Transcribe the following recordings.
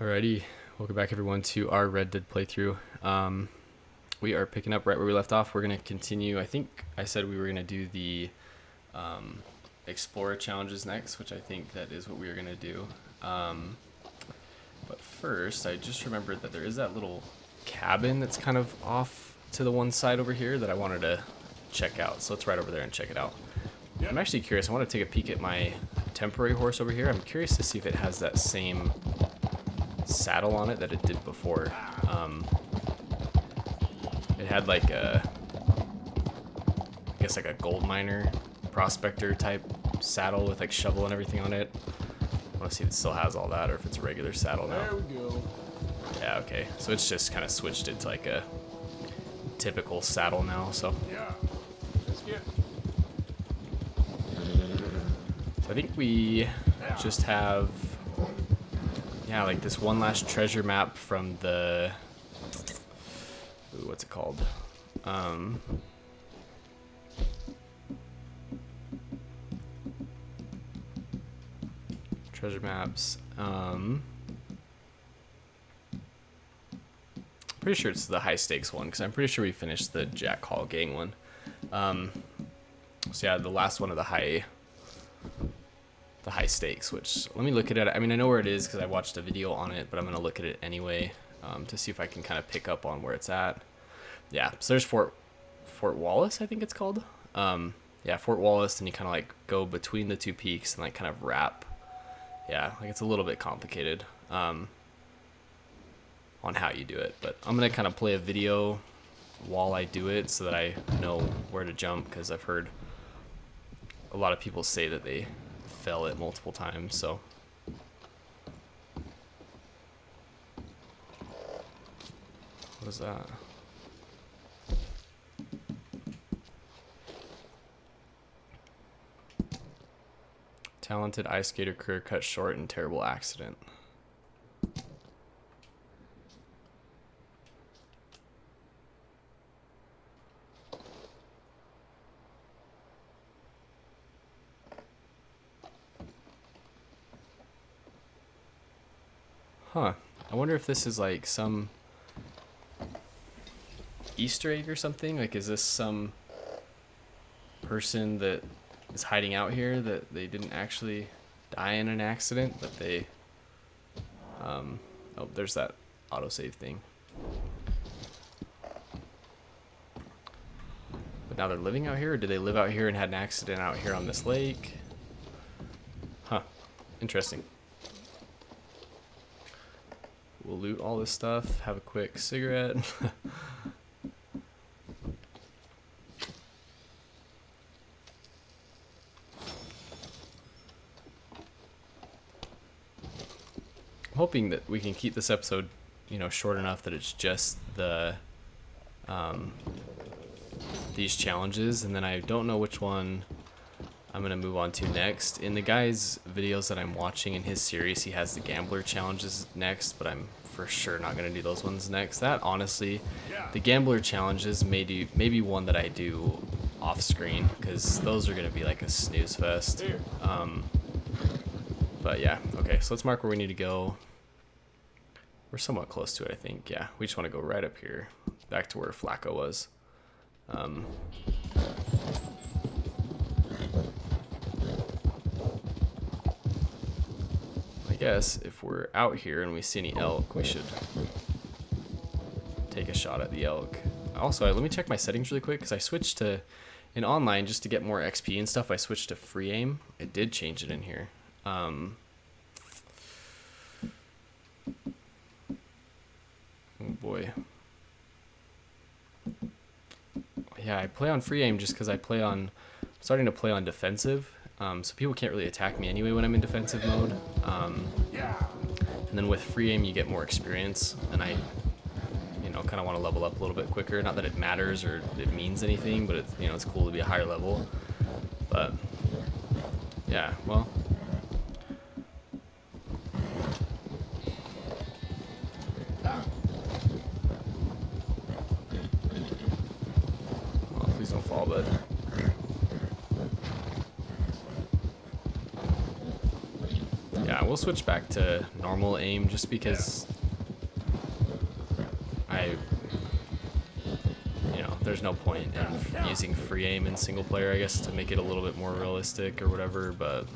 Alrighty, welcome back everyone to our Red Dead playthrough. We are picking up right where we left off. We're going to continue. I think I said we were going to do the Explorer challenges next, which I think that is what we are going to do. But first, I just remembered that there is that little cabin that's kind of off to the one side over here that I wanted to check out. So let's ride over there and check it out. I'm actually curious. I want to take a peek at my temporary horse over here. I'm curious to see if it has that same saddle on it that it did before. It had like a, I guess like a gold miner prospector type saddle with like shovel and everything on it. I want to see if it still has all that or if it's a regular saddle now. There we go. Yeah, okay. So it's just kind of switched it to like a typical saddle now. So Yeah. That's good. I think we just have, yeah, like this one last treasure map from the, ooh, what's it called? Treasure maps. Pretty sure it's the high stakes one because I'm pretty sure we finished the Jack Hall gang one. So yeah, the last one of the high stakes, which let me look at it. I mean, I know where it is because I watched a video on it, but I'm gonna look at it anyway to see if I can kind of pick up on where it's at. Yeah, so there's Fort Wallace, I think it's called. Yeah, Fort Wallace, and you kind of like go between the two peaks and like kind of wrap. Yeah, like it's a little bit complicated on how you do it, but I'm gonna kind of play a video while I do it so that I know where to jump, because I've heard a lot of people say that they fell it multiple times. So what is that? Talented ice skater career cut short in terrible accident. Huh. I wonder if this is like some Easter egg or something. Like, is this some person that is hiding out here that they didn't actually die in an accident, but they oh, there's that autosave thing. But now they're living out here, or did they live out here and had an accident out here on this lake? Huh. Interesting. We'll loot all this stuff, have a quick cigarette. I'm hoping that we can keep this episode, you know, short enough that it's just the these challenges, and then I don't know which one I'm gonna move on to next. In the guy's videos that I'm watching in his series, he has the gambler challenges next, but I'm for sure not gonna do those ones next. That honestly, the gambler challenges may be one that I do off screen, because those are gonna be like a snooze fest. But yeah, okay, so let's mark where we need to go. We're somewhat close to it, I think. Yeah, we just want to go right up here, back to where Flacco was. I guess if we're out here and we see any elk, we should take a shot at the elk. Also, let me check my settings really quick, because I switched to, in online, just to get more XP and stuff, I switched to free aim. It did change it in here. Oh boy. Yeah, I play on free aim just because I'm starting to play on defensive. So people can't really attack me anyway when I'm in defensive mode. And then with free aim, you get more experience, and I, you know, kind of want to level up a little bit quicker. Not that it matters or it means anything, but it's, you know, it's cool to be a higher level. But yeah, well. Please don't fall, bud. we'll switch back to normal aim just because there's no point in using free aim in single player, I guess, to make it a little bit more realistic or whatever, but...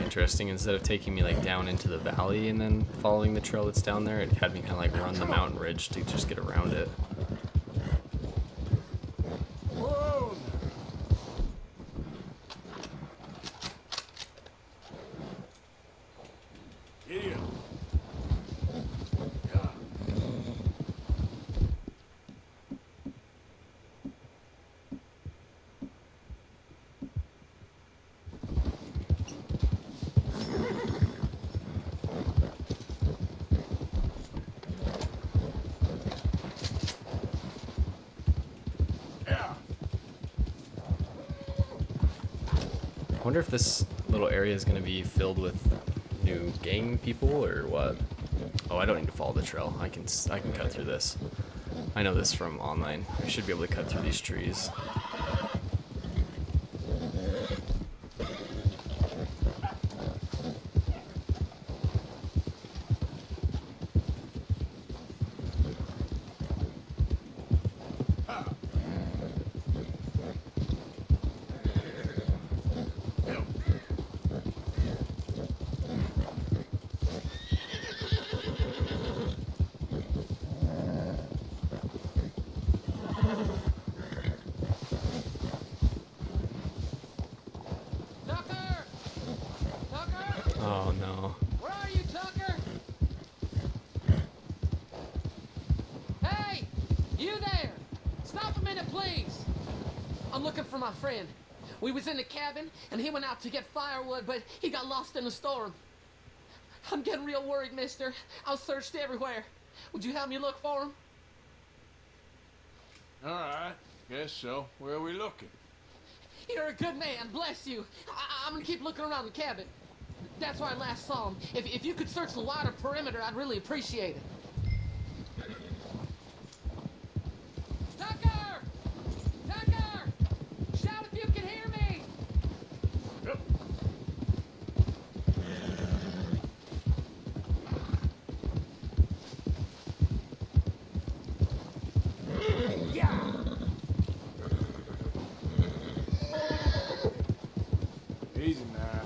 Interesting. Instead of taking me like down into the valley and then following the trail that's down there, it had me kind of like run the mountain ridge to just get around it. Whoa. Idiot. I wonder if this little area is going to be filled with new gang people or what. Oh, I don't need to follow the trail. I can cut through this. I know this from online. I should be able to cut through these trees. Oh no. Where are you, Tucker? Hey! You there! Stop a minute, please! I'm looking for my friend. We was in the cabin, and he went out to get firewood, but he got lost in the storm. I'm getting real worried, mister. I searched everywhere. Would you help me look for him? All right, guess so. Where are we looking? You're a good man, bless you. I'm gonna keep looking around the cabin. That's where I last saw him. If you could search the wider perimeter, I'd really appreciate it. Tucker! Tucker! Shout if you can hear me! Yep. Easy now.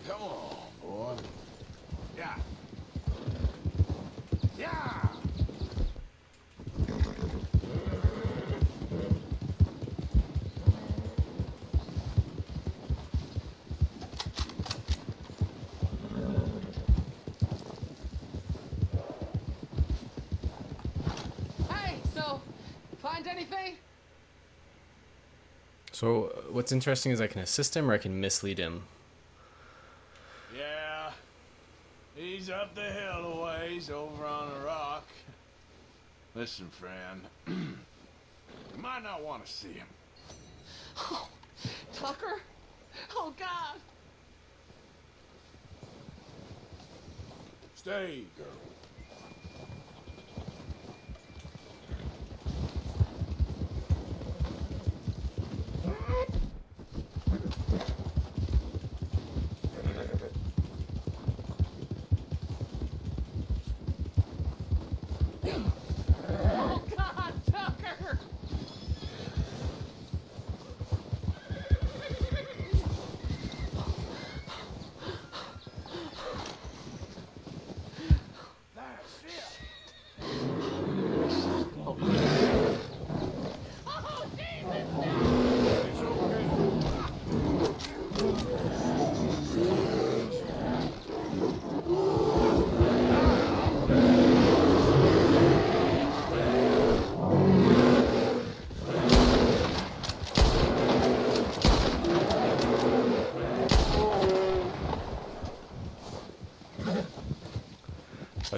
Come on, boy. Yeah. Yeah. Hey, so, find anything? So what's interesting is I can assist him or I can mislead him. Yeah. He's up the hill a ways over on a rock. Listen, friend. You might not want to see him. Oh, Tucker? Oh, God! Stay, girl.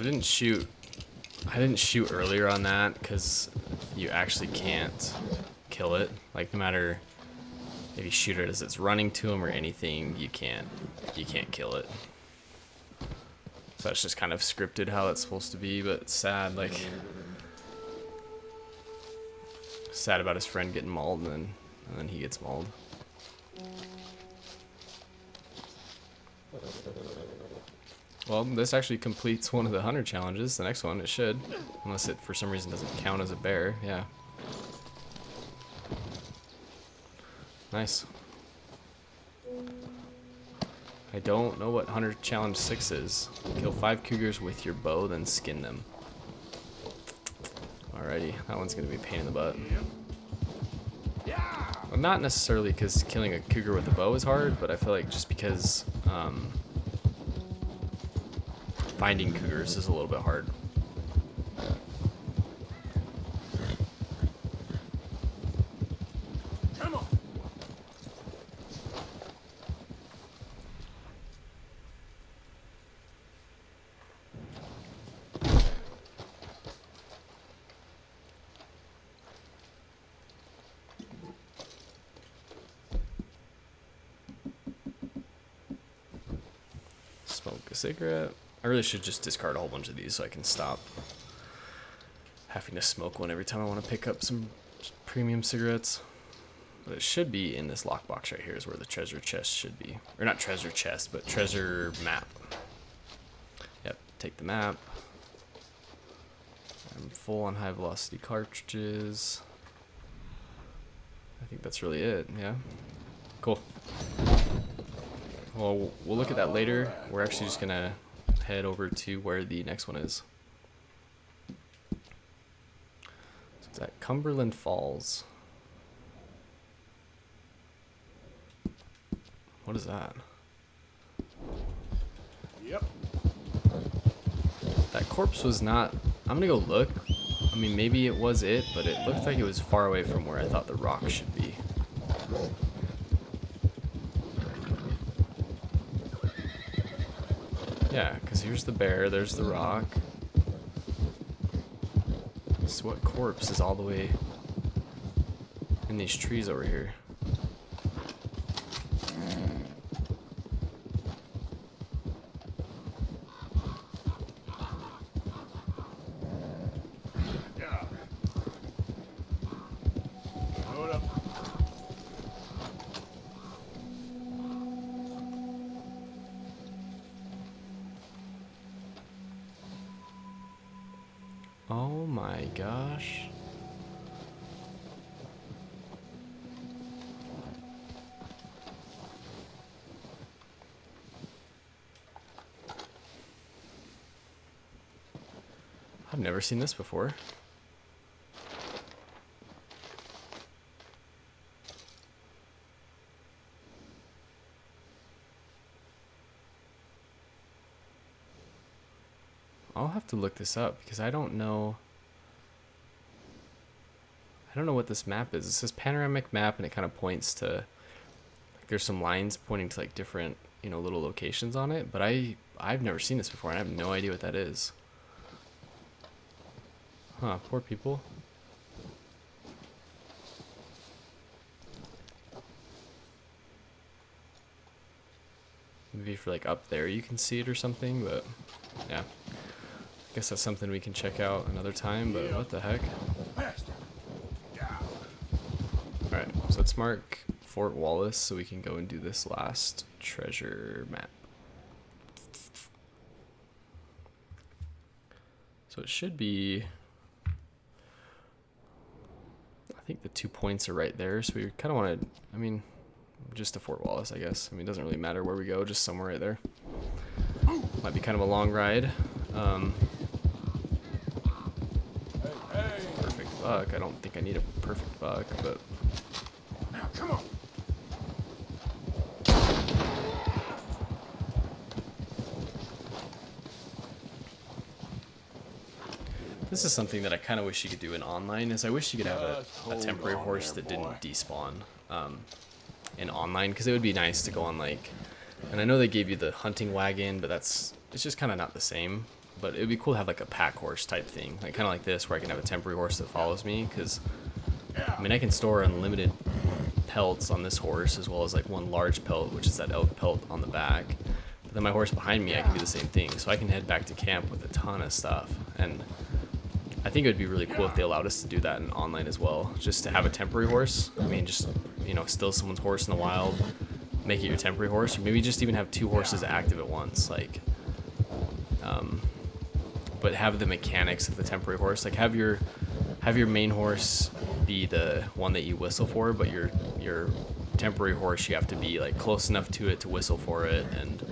I didn't shoot earlier on that because you actually can't kill it. Like, no matter if you shoot it as it's running to him or anything, you can't kill it. So that's just kind of scripted how it's supposed to be, but it's sad. Like, sad about his friend getting mauled, and then he gets mauled. Well, this actually completes one of the hunter challenges. The next one, it should. Unless it, for some reason, doesn't count as a bear. Yeah. Nice. I don't know what Hunter Challenge 6 is. Kill 5 cougars with your bow, then skin them. Alrighty, that one's gonna be a pain in the butt. Well, not necessarily because killing a cougar with a bow is hard, but I feel like just because finding cougars is a little bit hard. Come on. Smoke a cigarette. I really should just discard a whole bunch of these so I can stop having to smoke one every time I want to pick up some premium cigarettes. But it should be in this lockbox right here is where the treasure chest should be. Or not treasure chest, but treasure map. Yep, take the map. I'm full on high velocity cartridges. I think that's really it, yeah. Cool. Well, we'll look at that later. We're actually just gonna head over to where the next one is. So it's at Cumberland Falls. What is that? Yep. That corpse was not... I'm gonna go look. I mean, maybe it was it, but it looked like it was far away from where I thought the rock should be. Yeah, because here's the bear, there's the rock. So what corpse is all the way in these trees over here? Yeah. Hold up. Oh my gosh. I've never seen this before. I'll have to look this up because I don't know what this map is. It says panoramic map and it kind of points to, like, there's some lines pointing to like different, little locations on it, but I've never seen this before and I have no idea what that is. Huh, poor people. Maybe for like up there you can see it or something, but yeah. I guess that's something we can check out another time, but what the heck? Faster. Yeah. Alright, so let's mark Fort Wallace so we can go and do this last treasure map. So it should be... I think the 2 points are right there, so we kind of want to... I mean, just to Fort Wallace, I guess. I mean, it doesn't really matter where we go, just somewhere right there. Might be kind of a long ride. Perfect buck. I don't think I need a perfect buck, but... Now, come on. This is something that I kind of wish you could do in online, is I wish you could have a Just temporary hold on horse there, that boy. didn't despawn in online, because it would be nice to go on, like... And I know they gave you the hunting wagon, but it's just kind of not the same. but it'd be cool to have like a pack horse type thing, like kind of like this, where I can have a temporary horse that follows me. Because I mean, I can store unlimited pelts on this horse, as well as like one large pelt, which is that elk pelt on the back. But then my horse behind me, I can do the same thing, so I can head back to camp with a ton of stuff. And I think it would be really cool if they allowed us to do that in online as well, just to have a temporary horse. I mean, just, you know, steal someone's horse in the wild, make it your temporary horse, or maybe just even have 2 horses active at once, like, but have the mechanics of the temporary horse. Like, have your main horse be the one that you whistle for, but your temporary horse, you have to be like close enough to it to whistle for it, and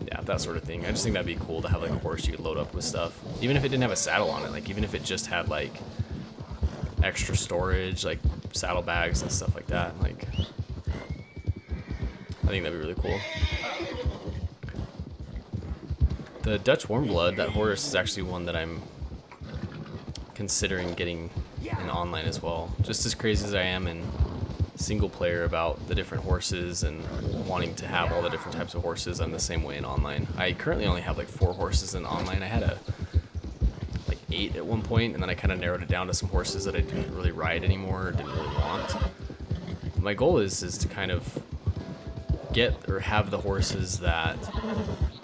yeah, that sort of thing. I just think that'd be cool to have like a horse you could load up with stuff, even if it didn't have a saddle on it. Like, even if it just had like extra storage, like saddlebags and stuff like that. Like, I think that'd be really cool. The Dutch Warmblood, that horse, is actually one that I'm considering getting in online as well. Just as crazy as I am in single player about the different horses and wanting to have all the different types of horses, I'm the same way in online. I currently only have like 4 horses in online. I had like 8 at one point, and then I kind of narrowed it down to some horses that I didn't really ride anymore or didn't really want. My goal is to kind of get or have the horses that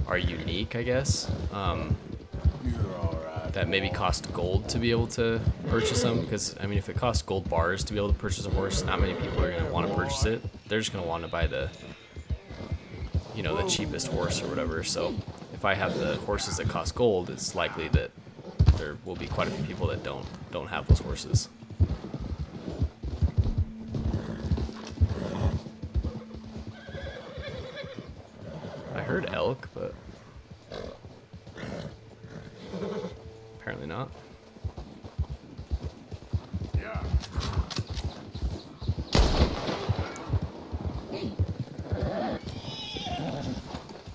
are unique, I guess, that maybe cost gold to be able to purchase them. Because I mean, if it costs gold bars to be able to purchase a horse, not many people are going to want to purchase it. They're just going to want to buy the, you know, the cheapest horse or whatever. So if I have the horses that cost gold, it's likely that there will be quite a few people that don't have those horses. I heard elk, but apparently not. Yeah.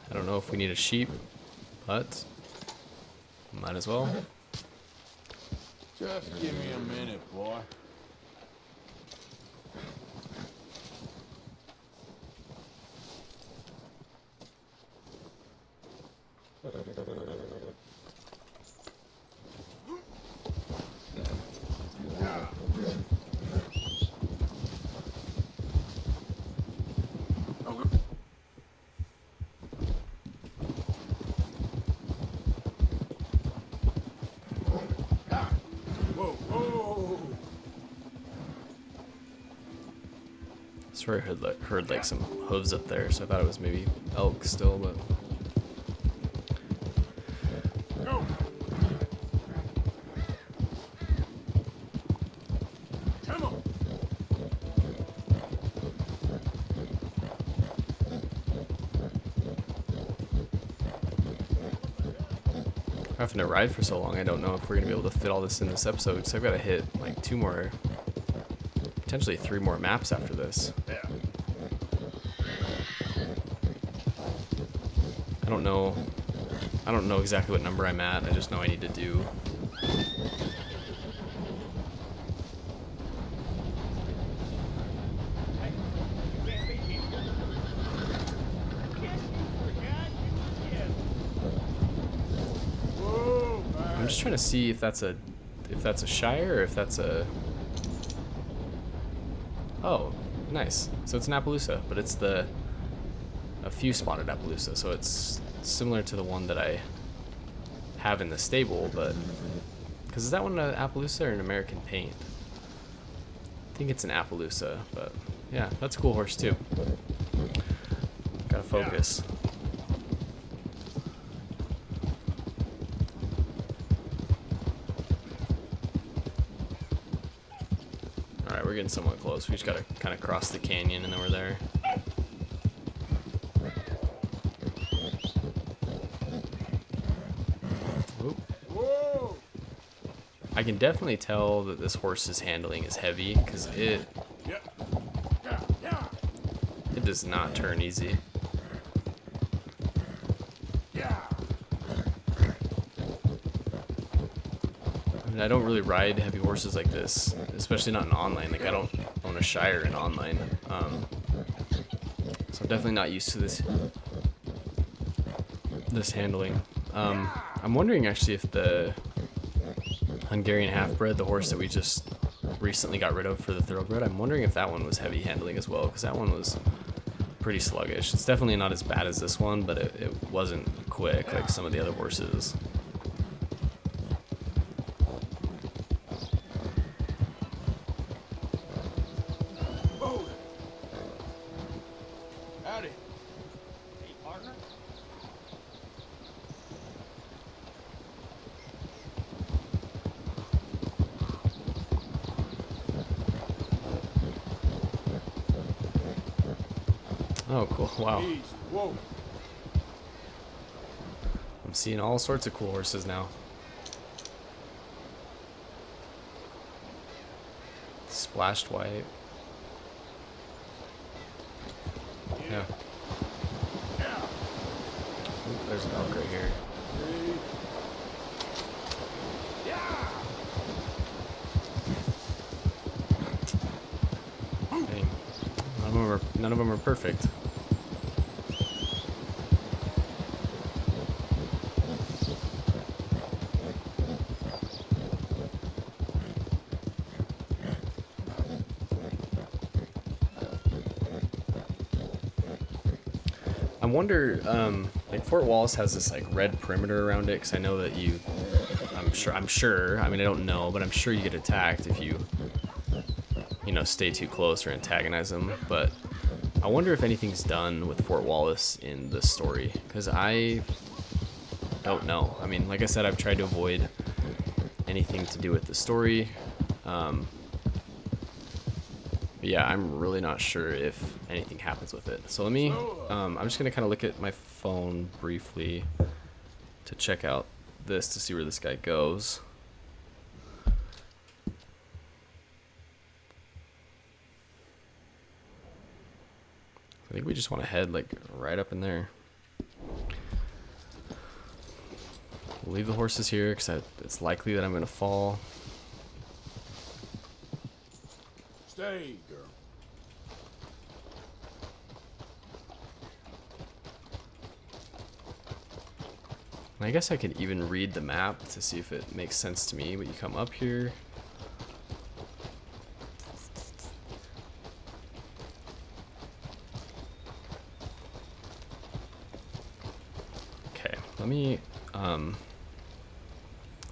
I don't know if we need a sheep, but might as well. Just give me a minute, boy. Swear I heard like some hooves up there, so I thought it was maybe elk still, but Go. Come on. having to ride for so long, I don't know if we're gonna be able to fit all this in this episode. So I've got to hit like 2 more, potentially 3 more maps after this. Yeah. I don't know exactly what number I'm at. I just know I need to do. Whoa, man. I'm just trying to see if that's a Shire or if that's a. Oh, nice. So it's an Appaloosa, but it's a few spotted Appaloosa, so it's similar to the one that I have in the stable, but because is that one an Appaloosa or an American Paint? I think it's an Appaloosa, but yeah, that's a cool horse too. Gotta focus. Alright, we're getting somewhat close. We just gotta kind of cross the canyon and then we're there. Oop. Whoa. I can definitely tell that this horse's handling is heavy because Yeah. Yeah. Yeah. it does not turn easy. Yeah. I mean, I don't really ride heavy horses like this, especially not in online. Like, I don't own a Shire in online. So I'm definitely not used to this handling. I'm wondering actually if the Hungarian half-bred, the horse that we just recently got rid of for the thoroughbred, I'm wondering if that one was heavy handling as well, because that one was pretty sluggish. It's definitely not as bad as this one, but it wasn't quick like some of the other horses. Oh. Howdy. Hey, partner. Oh, cool. Wow. Easy. Whoa. I'm seeing all sorts of cool horses now. Splashed white. Yeah. Yeah. Ooh, there's an elk right here. Yeah. Dang. None of them are perfect. I wonder, like Fort Wallace has this like red perimeter around it, because I know that I'm sure, I mean I don't know, but I'm sure you get attacked if you stay too close or antagonize them. But I wonder if anything's done with Fort Wallace in the story, because I don't know. I mean, like I said, I've tried to avoid anything to do with the story. But yeah, I'm really not sure if anything happens with it. So let me, I'm just going to kind of look at my phone briefly to check out this to see where this guy goes. I think we just want to head like right up in there. We'll leave the horses here because it's likely that I'm going to fall. Stay, girl. And I guess I could even read the map to see if it makes sense to me, but you come up here. Okay, let me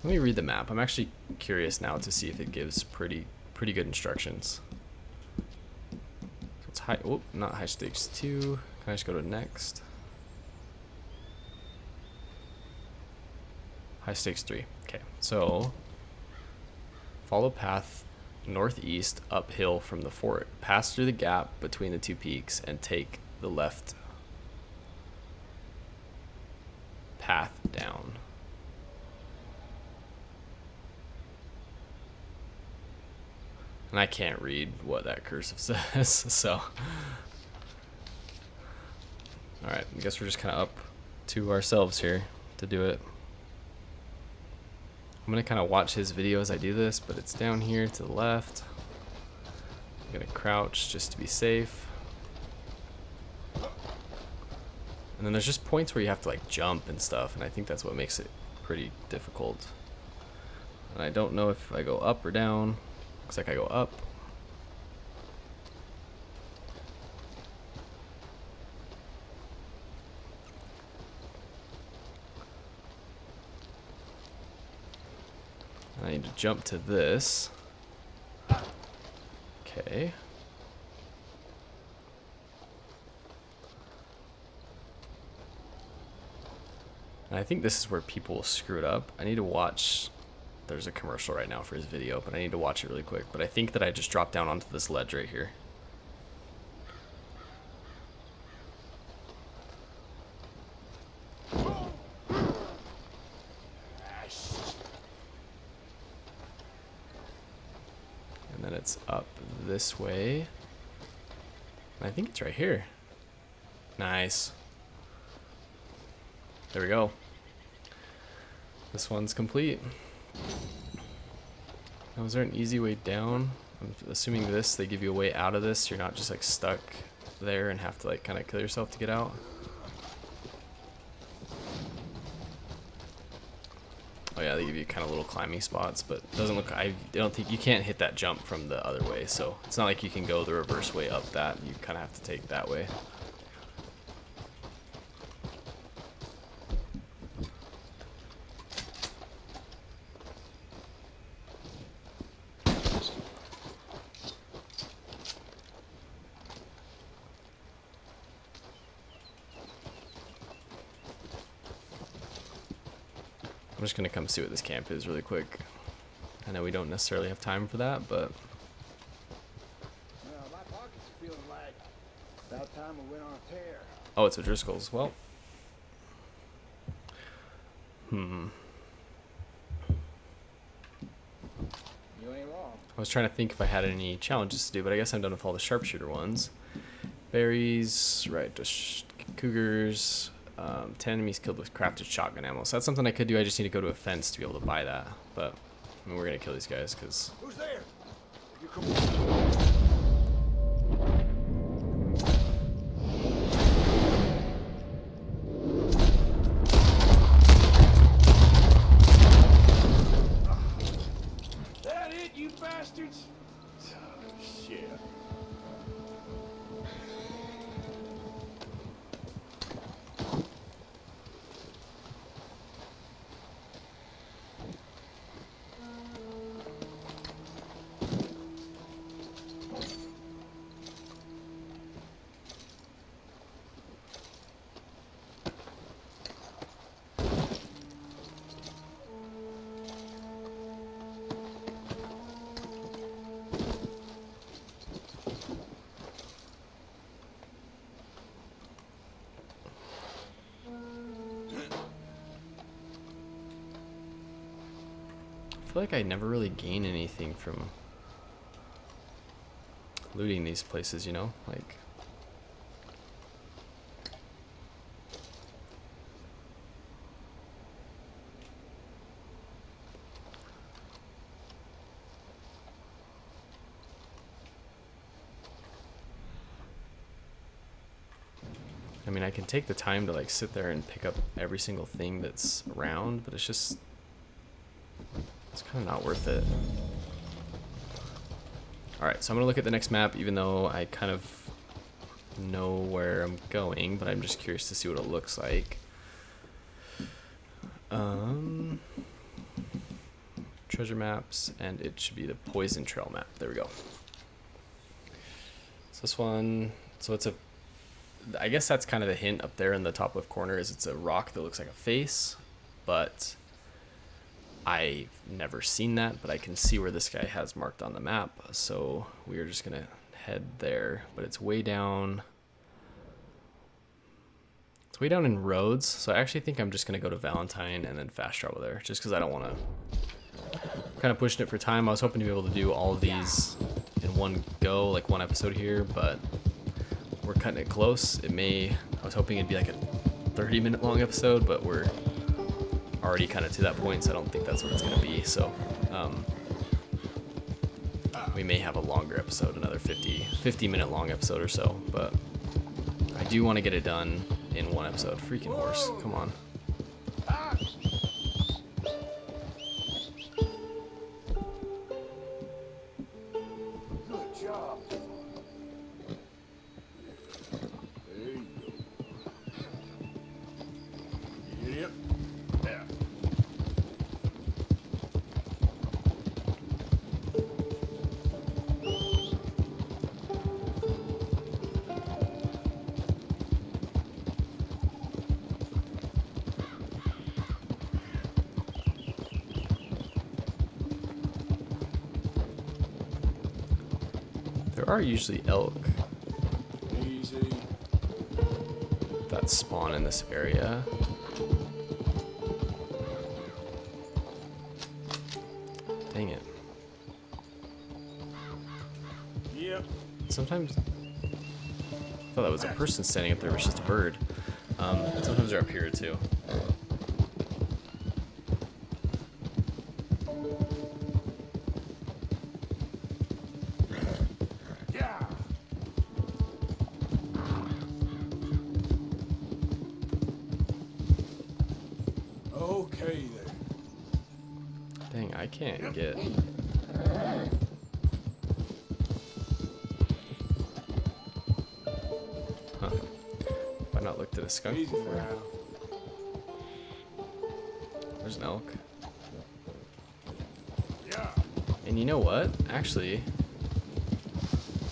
read the map. I'm actually curious now to see if it gives pretty good instructions. So it's high, oh, not high stakes 2. Can I just go to next? High stakes 3. Okay, so follow path northeast uphill from the fort. Pass through the gap between the two peaks and take the left path down. And I can't read what that cursive says, so. Alright, I guess we're just kind of up to ourselves here to do it. I'm going to kind of watch his video as I do this, but it's down here to the left. I'm going to crouch just to be safe. And then there's just points where you have to like jump and stuff, and I think that's what makes it pretty difficult. And I don't know if I go up or down. Looks like I go up. I need to jump to this. Okay. And I think this is where people screw it up. I need to watch. There's a commercial right now for his video, but I need to watch it really quick. But I think that I just dropped down onto this ledge right here. And then it's up this way. And I think it's right here. Nice. There we go. This one's complete. Now, is there an easy way down? I'm assuming this, they give you a way out of this, so you're not just like stuck there and have to like kind of kill yourself to get out. Oh yeah, they give you kind of little climbing spots, but it doesn't look. I don't think you can't hit that jump from the other way, so it's not like you can go the reverse way up that. You kind of have to take that way. I'm just gonna come see what this camp is really quick. I know we don't necessarily have time for that, but Well, my pockets are feeling like about time we went on a tear. oh, it's O'Driscoll's. Well, You ain't wrong. I was trying to think if I had any challenges to do, but I guess I'm done with all the sharpshooter ones. Berries, right? Just cougars. 10 enemies killed with crafted shotgun ammo. So that's something I could do. I just need to go to a fence to be able to buy that. But I mean, we're gonna kill these guys because Who's there? You come That it, you bastards? Oh, shit. I feel like I never really gain anything from looting these places, you know? Like, I mean, I can take the time to like sit there and pick up every single thing that's around, but it's just, it's kind of not worth it. Alright, so I'm going to look at the next map, even though I kind of know where I'm going, but I'm just curious to see what it looks like. Treasure maps, and it should be the Poison Trail map. There we go. So this one, so it's a, I guess that's kind of the hint up there in the top left corner, is it's a rock that looks like a face, but I've never seen that, but I can see where this guy has marked on the map, so we're just gonna head there. But it's way down. It's way down in Rhodes, so I actually think I'm just gonna go to Valentine and then fast travel there, just because I don't want to. Kind of pushing it for time. I was hoping to be able to do all of these in one go, like one episode here, but we're cutting it close. It may. I was hoping it'd be like a 30-minute long episode, but we're already kind of to that point, so I don't think that's what it's going to be. So we may have a longer episode, another 50-minute long episode or so, but I do want to get it done in one episode. Freaking horse, come on. Good job. There you go. Yep. Yeah. There are usually elk Easy. that spawn in this area. Dang it. Yep. Sometimes I thought that was a person standing up there, but it's just a bird. Sometimes they're up here too. Yeah. Okay then. can't get. Huh. Have I not looked at a skunk Easy before? now. There's an elk. Yeah. And you know what? Actually,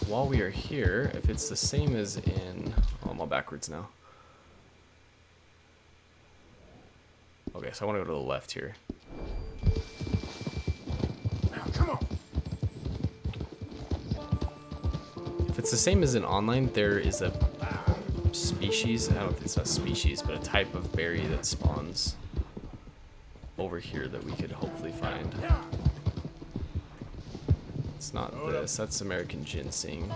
while we are here, if it's the same as in... Oh, I'm all backwards now. Okay, so I want to go to the left here. Now, come on. If it's the same as in online, there is a species, I don't think it's a species, but a type of berry that spawns over here that we could hopefully find. It's not this, that's American ginseng.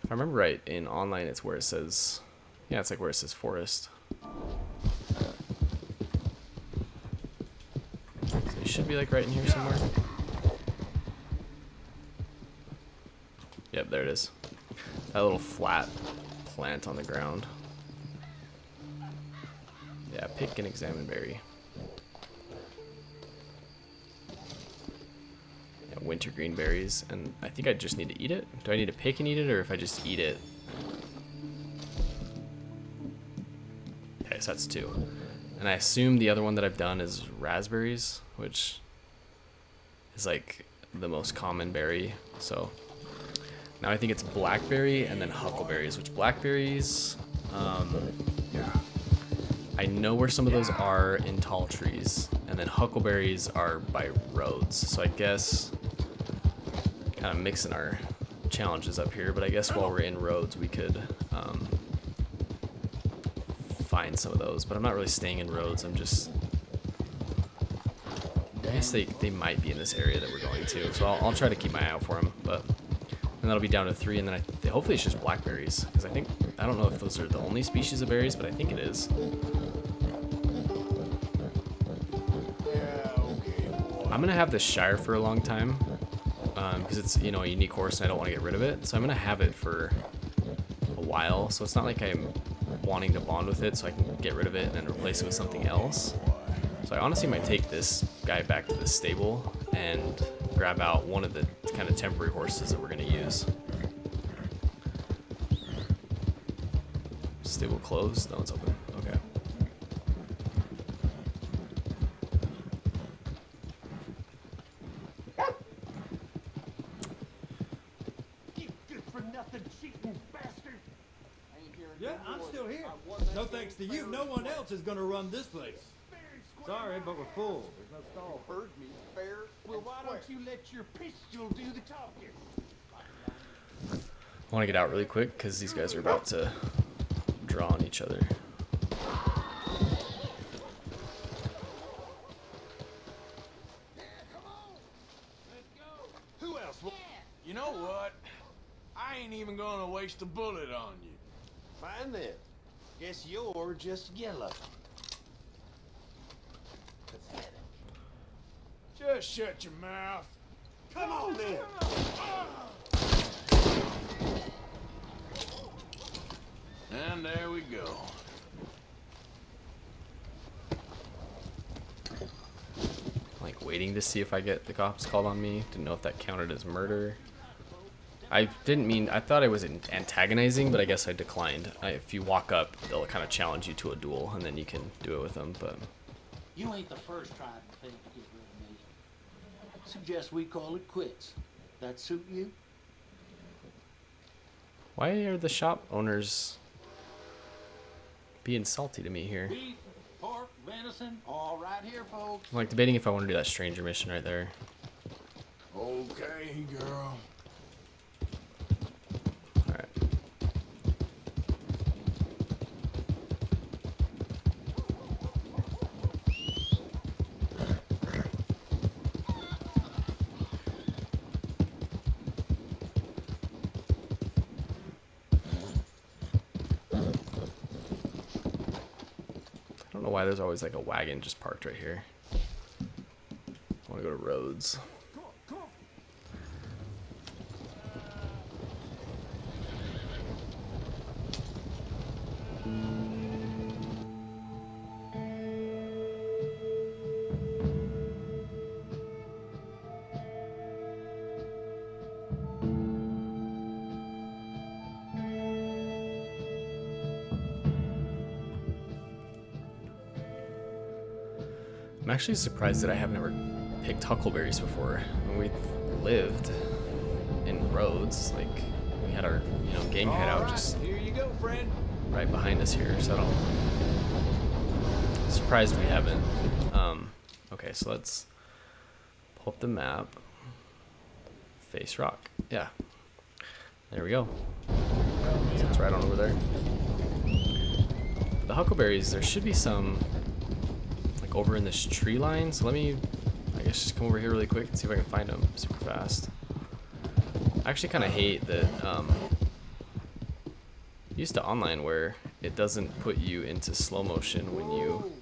If I remember right, in online it's where it says, yeah, it's like where it says forest. So it should be like right in here somewhere. Yep, there it is. That little flat plant on the ground. Yeah, pick and examine berry. Yeah, wintergreen berries, and I think I just need to eat it. Do I need to pick and eat it, or if I just eat it? Okay, so that's 2. And I assume the other one that I've done is raspberries, which is like the most common berry. So now I think it's blackberry and then huckleberries, which blackberries, I know where some of those are in tall trees, and then huckleberries are by roads. So I guess kind of mixing our challenges up here, but I guess while we're in roads we could find some of those, but I'm not really staying in roads. I'm just, I guess they might be in this area that we're going to, so I'll try to keep my eye out for them. But and that'll be down to 3, and then hopefully it's just blackberries, because I don't know if those are the only species of berries, but I think it is. Yeah, okay, boy. I'm gonna have this Shire for a long time, because it's, you know, a unique horse and I don't want to get rid of it, so I'm gonna have it for a while. So it's not like I'm wanting to bond with it so I can get rid of it and then replace it with something else. So I honestly might take this guy back to the stable and grab out one of the kind of temporary horses that we're going to use. Stable closed? No, it's open. Okay. You good for nothing cheating bastard! Yeah, I'm still here. No thanks to you, no one else is gonna run this place. Sorry, but we're full. There's no stall. Heard me, fair. Well, why don't you let your pistol do the talking? I want to get out really quick because these guys are about to draw on each other. Who else? You know what? I ain't even gonna waste a bullet on you. Fine then. Guess you're just yellow. Pathetic. Just shut your mouth. Come on then. And there we go. Like waiting to see if I get the cops called on me. Didn't know if that counted as murder. I didn't mean, I thought I was antagonizing, but I guess I declined. If you walk up, they'll kind of challenge you to a duel, and then you can do it with them, but... You ain't the first tribe to fail to get rid of me. Suggest we call it quits. That suit you? Why are the shop owners being salty to me here? Beef, pork, venison, all right here, folks. I'm like debating if I want to do that stranger mission right there. Okay, girl. Alright. I don't know why there's always like a wagon just parked right here. I want to go to roads. I'm actually surprised that I have never picked huckleberries before. When we lived in Rhodes, like we had our gang hideout just Here you go, friend. right behind us here, so I don't. Surprised we haven't. Okay, so let's pull up the map. Face Rock. Yeah. There we go. So it's right on over there. The huckleberries, there should be some like over in this tree line. So let me, I guess, just come over here really quick and see if I can find them super fast. I actually kind of hate that used to online where it doesn't put you into slow motion when you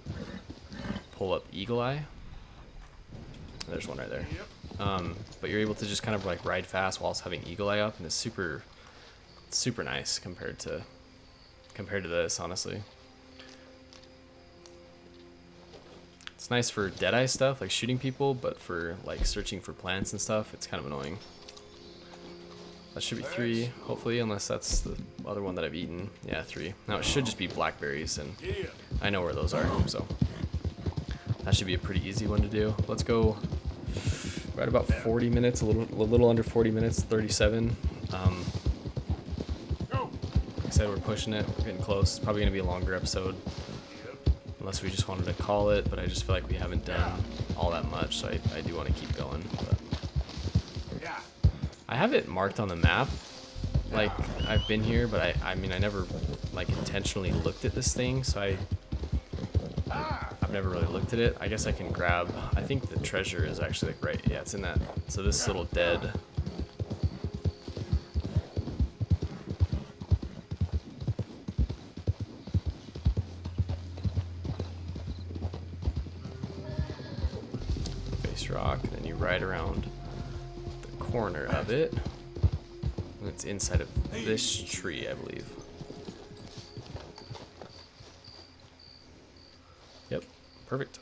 pull up Eagle Eye. There's one right there. But you're able to just kind of like ride fast whilst having Eagle Eye up, and it's super nice compared to this, honestly. It's nice for Deadeye stuff, like shooting people, but for like searching for plants and stuff, it's kind of annoying. That should be 3, hopefully, unless that's the other one that I've eaten. Yeah, 3. Now it should just be blackberries, and I know where those are, so that should be a pretty easy one to do. Let's go right about 40 minutes, a little under 40 minutes, 37. Like I said, we're pushing it, we're getting close. It's probably gonna be a longer episode, unless we just wanted to call it, but I just feel like we haven't done all that much, so I do want to keep going. But I have it marked on the map, like I've been here, but I mean I never like intentionally looked at this thing, so I've never really looked at it. I guess I can grab, I think the treasure is actually like right, yeah, it's in that, so this little dead. Face Rock, and then you ride around the corner of it, and it's inside of this tree, I believe. Yep, perfect.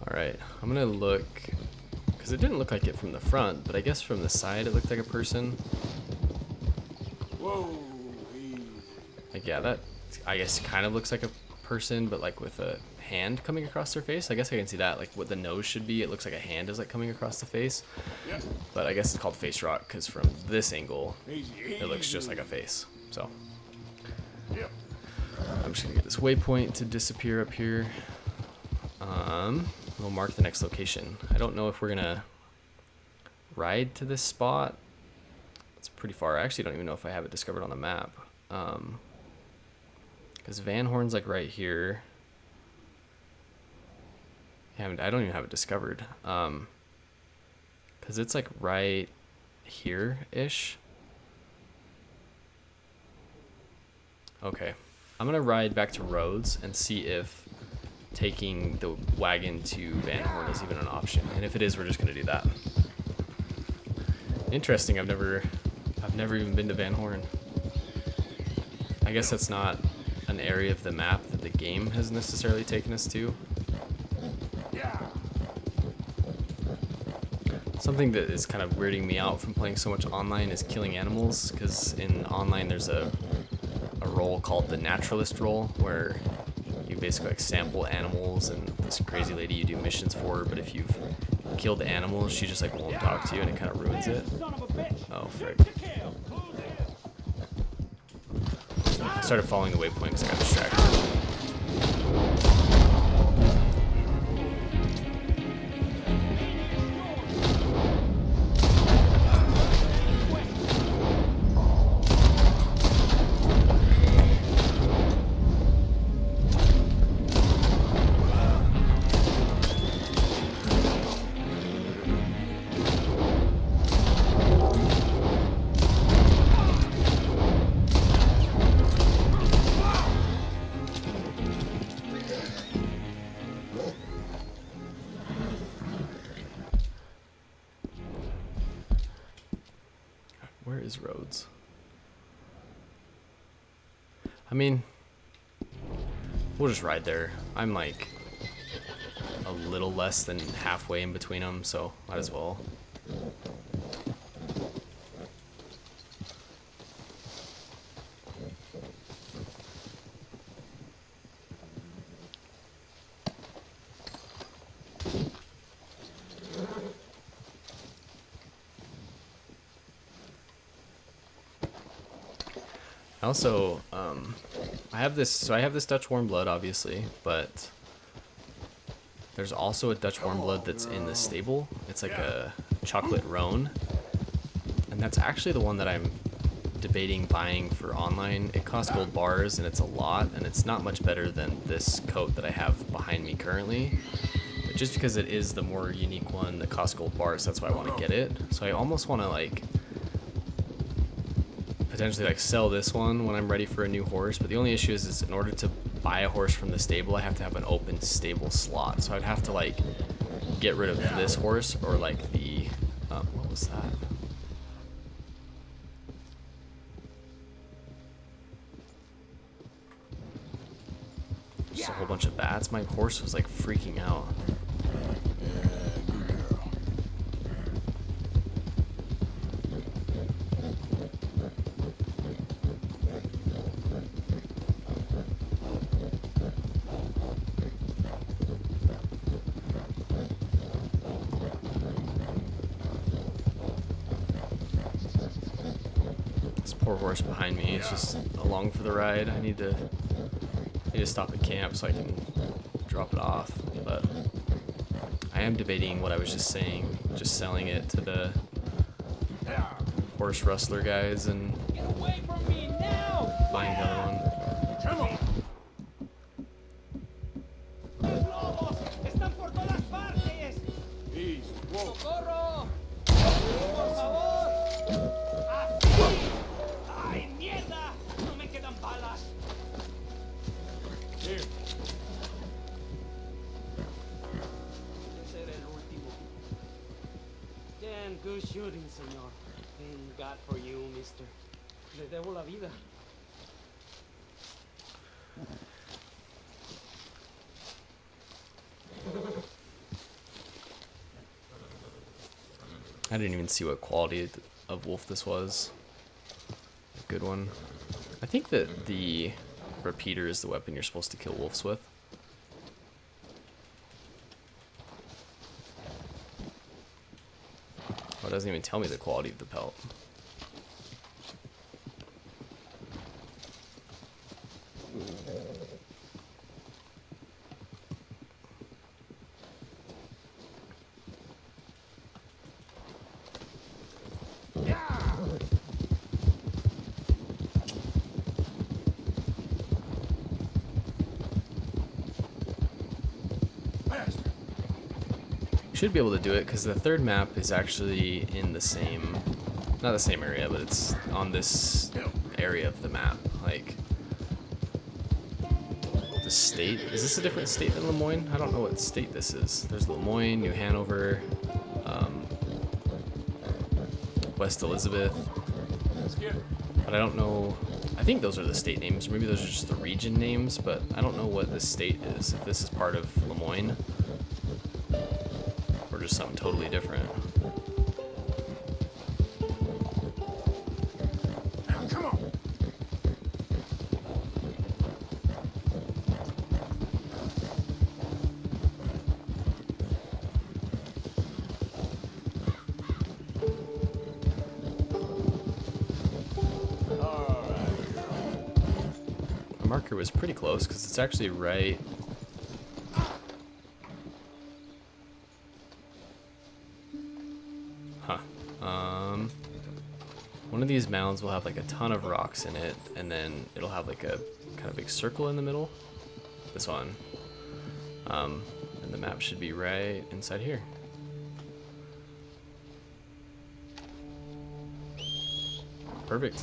Alright, I'm gonna look, because it didn't look like it from the front, but I guess from the side it looked like a person. Whoa. Like, yeah, that, I guess, kind of looks like a person, but like with a hand coming across their face. I guess I can see that, like what the nose should be. It looks like a hand is like coming across the face. Yep. But I guess it's called Face Rock because from this angle, Easy, it looks easy. just like a face. So Yep. I'm just gonna get this waypoint to disappear up here. We'll mark the next location. I don't know if we're gonna ride to this spot. It's pretty far. I actually don't even know if I have it discovered on the map. Because Van Horn's like right here. Yeah, I don't even have it discovered. Because it's like right here-ish. Okay. I'm gonna ride back to Rhodes and see if taking the wagon to Van Horn is even an option. And if it is, we're just gonna do that. Interesting, I've never even been to Van Horn. I guess that's not an area of the map that the game has necessarily taken us to. Something that is kind of weirding me out from playing so much online is killing animals, because in online there's a role called the naturalist role, where you basically like sample animals and this crazy lady you do missions for, but if you've killed animals, she just like won't talk to you and it kind of ruins it. Oh, frick. I started following the waypoint because I got distracted. Where is Rhodes? I mean, we'll just ride there. I'm like a little less than halfway in between them, so might as well. Also, I have this Dutch warm blood, obviously, but there's also a Dutch warm blood that's in the stable. It's like a chocolate roan, and that's actually the one that I'm debating buying for online. It costs gold bars, and it's a lot, and it's not much better than this coat that I have behind me currently. But just because it is the more unique one that costs gold bars, that's why I want to get it. So I almost want to like potentially like sell this one when I'm ready for a new horse, but the only issue is in order to buy a horse from the stable, I have to have an open stable slot. So I'd have to like get rid of this horse or like the what was that? Just a whole bunch of bats. My horse was like freaking out. Poor horse behind me is just along for the ride. I need to stop at camp so I can drop it off. But I am debating what I was just saying, just selling it to the horse rustler guys and buying the other one. Good shooting, señor. Thank God for you, mister. Le debo la vida. I didn't even see what quality of wolf this was. A good one. I think that the repeater is the weapon you're supposed to kill wolves with. Oh, it doesn't even tell me the quality of the pelt. Should be able to do it because the third map is actually in the same, not the same area, but it's on this area of the map. Like the state, is this a different state than Lemoyne? I don't know what state this is. There's Lemoyne, New Hanover, West Elizabeth, but I don't know. I think those are the state names, or maybe those are just the region names, but I don't know what this state is, if this is part of Lemoyne or just something totally different. Come on. My marker was pretty close because it's actually right. Huh. One of these mounds will have like a ton of rocks in it, and then it'll have like a kind of big circle in the middle. This one. And the map should be right inside here. Perfect.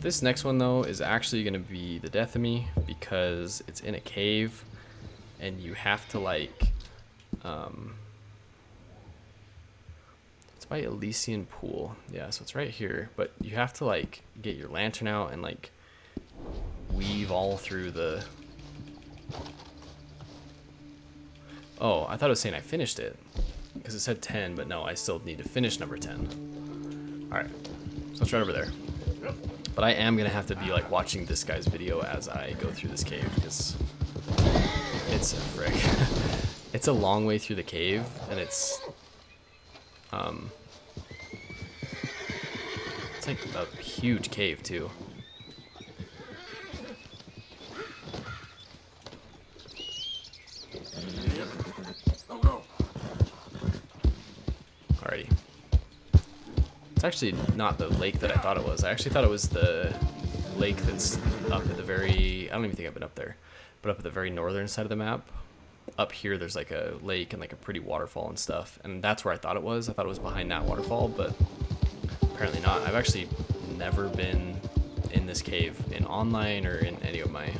This next one though is actually going to be the death of me because it's in a cave and you have to like it's by Elysian Pool. Yeah, so it's right here, but you have to like get your lantern out and like weave all through the Oh, I thought it was saying I finished it. Because it said 10, but no, I still need to finish number 10. Alright. So it's right over there. But I am going to have to be like watching this guy's video as I go through this cave. Because it's a frick. It's a long way through the cave. And it's like a huge cave too. Alrighty. It's actually not the lake that I thought it was. I actually thought it was the lake that's up at the very... I don't even think I've been up there. But up at the very northern side of the map. Up here there's like a lake and like a pretty waterfall and stuff. And that's where I thought it was. I thought it was behind that waterfall, but apparently not. I've actually never been in this cave in online or in any of my,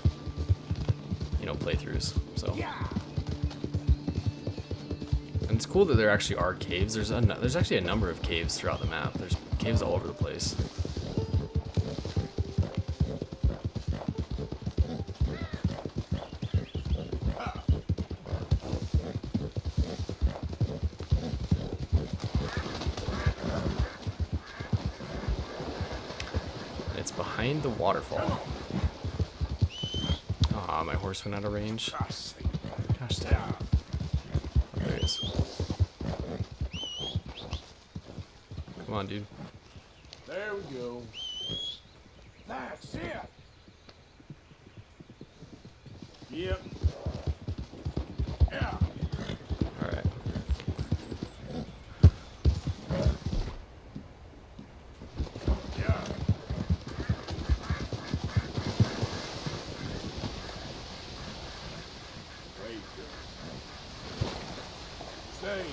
you know, playthroughs. So... And it's cool that there actually are caves. There's actually a number of caves throughout the map. There's caves all over the place. It's behind the waterfall. Ah, my horse went out of range. Gosh dang. There he is. Come on, dude. There we go. That's it. Yep. Yeah. All right. Yeah. There you go. Stay.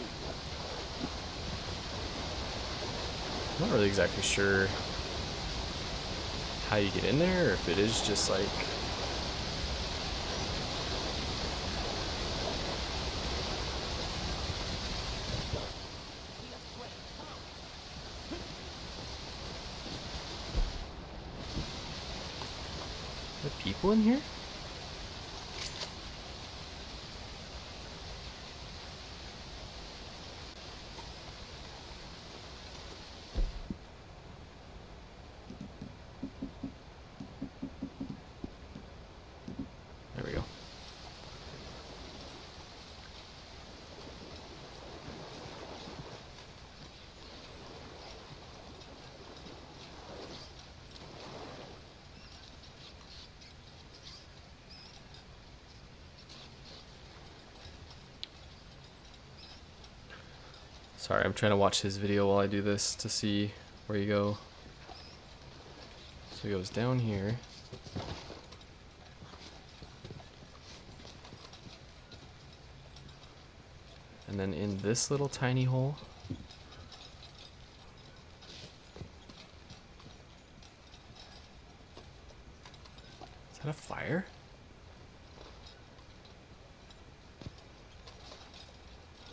I'm not really exactly sure how you get in there, or if it is just like... Are there people in here? There we go. Sorry, I'm trying to watch his video while I do this to see where you go. So he goes down here. And then in this little tiny hole. Is that a fire?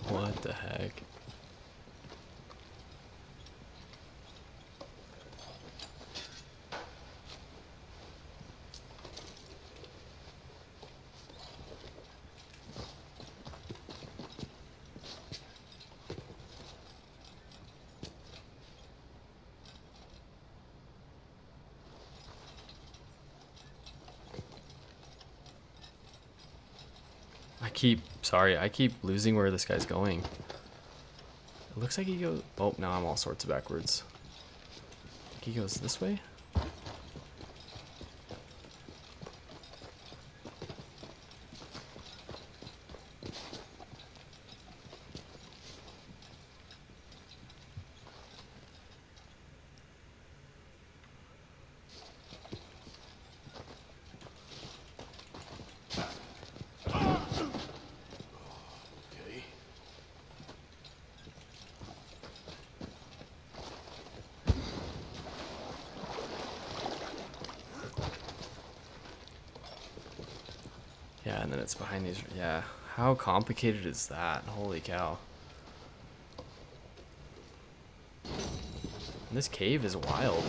What the heck? I keep losing where this guy's going. It looks like he goes... Oh, now I'm all sorts of backwards. I think he goes this way? Okay. Yeah, and then it's behind these... Yeah. How complicated is that? Holy cow. And this cave is wild.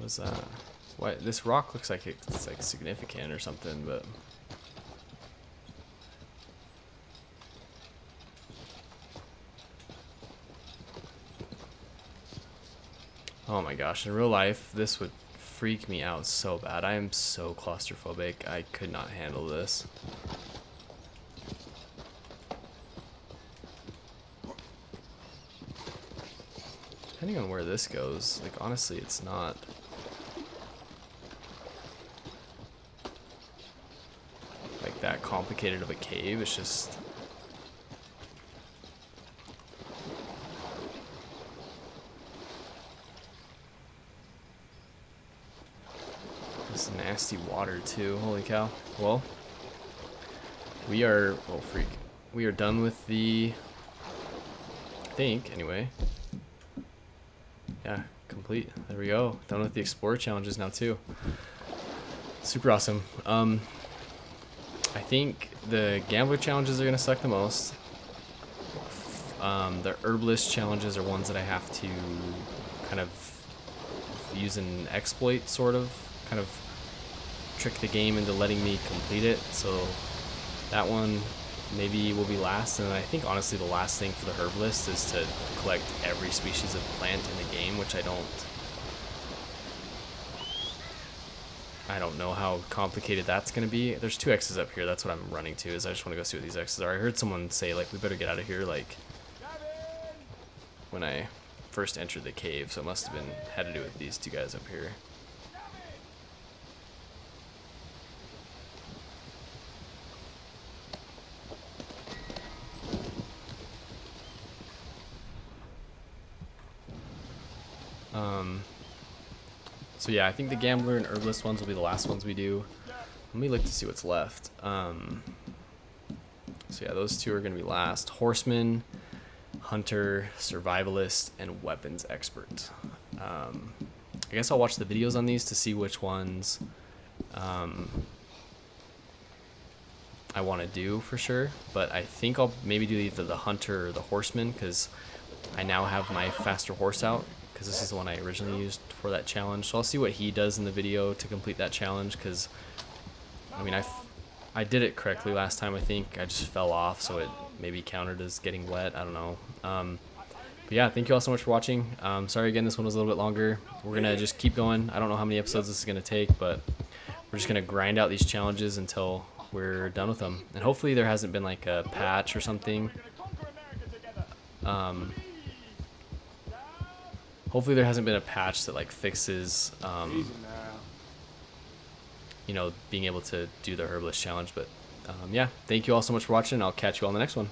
Was what? This rock looks like it's like significant or something, but. Oh my gosh, in real life, this would freak me out so bad. I am so claustrophobic. I could not handle this. Depending on where this goes, like honestly, it's not like that complicated of a cave. It's just this nasty water too. Holy cow. Well, we are, oh freak. We are done with the, I think anyway. Yeah, complete. There we go. Done with the Explorer challenges now too. Super awesome. I think the Gambler challenges are gonna suck the most. The Herbalist challenges are ones that I have to kind of use an exploit, sort of, kind of trick the game into letting me complete it. So that one maybe will be last, and I think honestly the last thing for the Herbalist is to collect every species of plant in the game, which I don't know how complicated that's going to be. There's 2 X's up here. That's what I'm running to, is I just want to go see what these X's are. I heard someone say like we better get out of here like when I first entered the cave, so it must have been had to do with these 2 guys up here. So yeah, I think the Gambler and Herbalist ones will be the last ones we do. Let me look to see what's left. So yeah, those 2 are going to be last. Horseman, Hunter, Survivalist, and Weapons Expert. I guess I'll watch the videos on these to see which ones I want to do for sure. But I think I'll maybe do either the Hunter or the Horseman, because I now have my faster horse out, because this is the one I originally used for that challenge. So I'll see what he does in the video to complete that challenge, because I mean I did it correctly last time. I think I just fell off, so it maybe counted as getting wet. I don't know. But yeah, thank you all so much for watching. Sorry again, this one was a little bit longer. We're gonna just keep going. I don't know how many episodes this is gonna take, but we're just gonna grind out these challenges until we're done with them. And hopefully there hasn't been like a patch or something. Hopefully there hasn't been a patch that like fixes, you know, being able to do the Herbalist challenge. But yeah, thank you all so much for watching. I'll catch you all in the next one.